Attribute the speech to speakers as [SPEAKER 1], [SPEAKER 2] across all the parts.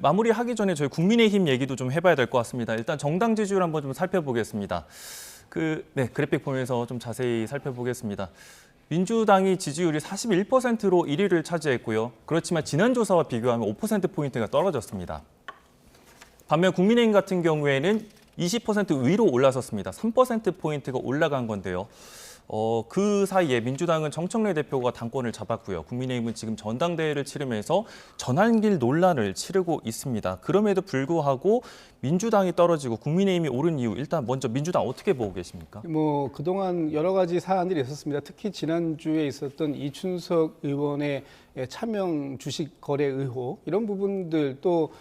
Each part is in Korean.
[SPEAKER 1] 마무리하기 전에 저희 국민의힘 얘기도 좀 해봐야 될 것 같습니다. 일단 정당 지지율 한번 좀 살펴보겠습니다. 그래픽 보면서 좀 자세히 살펴보겠습니다. 민주당이 지지율이 41%로 1위를 차지했고요. 그렇지만 지난 조사와 비교하면 5%포인트가 떨어졌습니다. 반면 국민의힘 같은 경우에는 20% 위로 올라섰습니다. 3%포인트가 올라간 건데요. 그 사이에 민주당은 정청래 대표가 당권을 잡았고요. 국민의힘은 지금 전당대회를 치르면서 전환길 논란을 치르고 있습니다. 그럼에도 불구하고 민주당이 떨어지고 국민의힘이 오른 이유, 일단 먼저 민주당 어떻게 보고 계십니까?
[SPEAKER 2] 그동안 여러 가지 사안들이 있었습니다. 특히 지난주에 있었던 이춘석 의원의 차명 주식 거래 의혹, 이런 부분들 또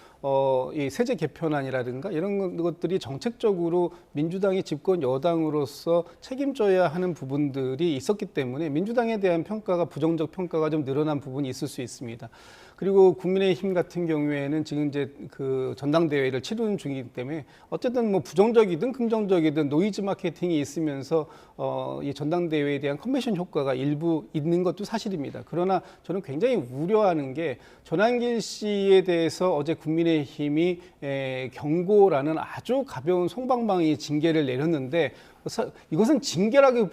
[SPEAKER 2] 이 세제 개편안이라든가 이런 것들이 정책적으로 민주당이 집권 여당으로서 책임져야 하는 부분들이 있었기 때문에 민주당에 대한 평가가 부정적 평가가 좀 늘어난 부분이 있을 수 있습니다. 그리고 국민의힘 같은 경우에는 지금 이제 그 전당대회를 치르는 중이기 때문에 어쨌든 뭐 부정적이든 긍정적이든 노이즈 마케팅이 있으면서 이 전당대회에 대한 컨벤션 효과가 일부 있는 것도 사실입니다. 그러나 저는 굉장히 우려하는 게 전환길 씨에 대해서 어제 국민의힘이 경고라는 아주 가벼운 솜방망이 징계를 내렸는데 이것은 징계라고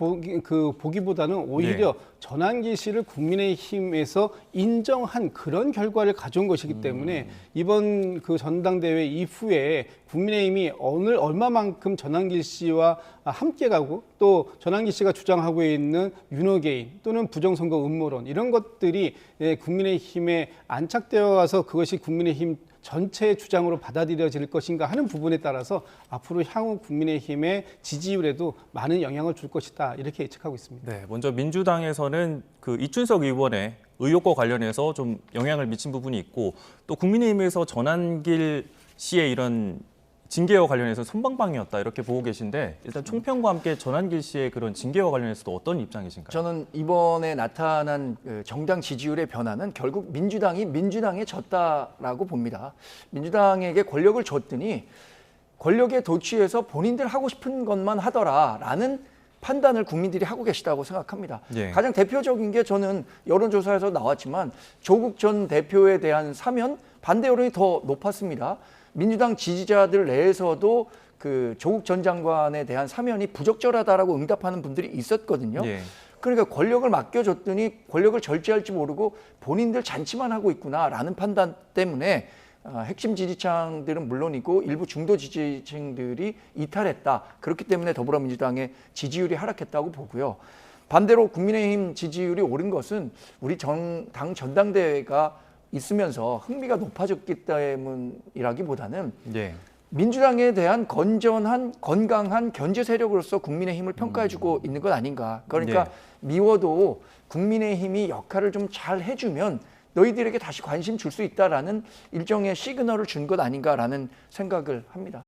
[SPEAKER 2] 보기보다는 오히려 전환길 씨를 국민의힘에서 인정한 그런 결과를 가져온 것이기 때문에 이번 그 전당대회 이후에 국민의힘이 오늘 얼마만큼 전환길 씨와 함께 가고 또 전환길 씨가 주장하고 있는 윤호개인 또는 부정선거 음모론 이런 것들이 국민의힘에 안착되어 와서 그것이 국민의힘 전체의 주장으로 받아들여질 것인가 하는 부분에 따라서 앞으로 향후 국민의힘의 지지율에도 많은 영향을 줄 것이다, 이렇게 예측하고 있습니다.
[SPEAKER 1] 네, 먼저 민주당에서는 그 이춘석 의원의 의혹과 관련해서 좀 영향을 미친 부분이 있고, 또 국민의힘에서 전환길 씨의 이런 징계와 관련해서 선방방이었다, 이렇게 보고 계신데, 일단 총평과 함께 전환길 씨의 그런 징계와 관련해서도 어떤 입장이신가요?
[SPEAKER 3] 저는 이번에 나타난 정당 지지율의 변화는 결국 민주당에 졌다라고 봅니다. 민주당에게 권력을 줬더니 권력에 도취해서 본인들 하고 싶은 것만 하더라라는 판단을 국민들이 하고 계시다고 생각합니다. 가장 대표적인 게 저는 여론조사에서 나왔지만 조국 전 대표에 대한 사면 반대 여론이 더 높았습니다. 민주당 지지자들 내에서도 그 조국 전 장관에 대한 사면이 부적절하다라고 응답하는 분들이 있었거든요. 그러니까 권력을 맡겨줬더니 권력을 절제할지 모르고 본인들 잔치만 하고 있구나라는 판단 때문에 핵심 지지층들은 물론이고 일부 중도 지지층들이 이탈했다. 그렇기 때문에 더불어민주당의 지지율이 하락했다고 보고요. 반대로 국민의힘 지지율이 오른 것은 우리 당 전당대회가 있으면서 흥미가 높아졌기 때문이라기보다는 민주당에 대한 건전한 건강한 견제 세력으로서 국민의힘을 평가해주고 있는 것 아닌가. 그러니까 미워도 국민의힘이 역할을 좀 잘 해주면 너희들에게 다시 관심 줄 수 있다라는 일종의 시그널을 준 것 아닌가라는 생각을 합니다.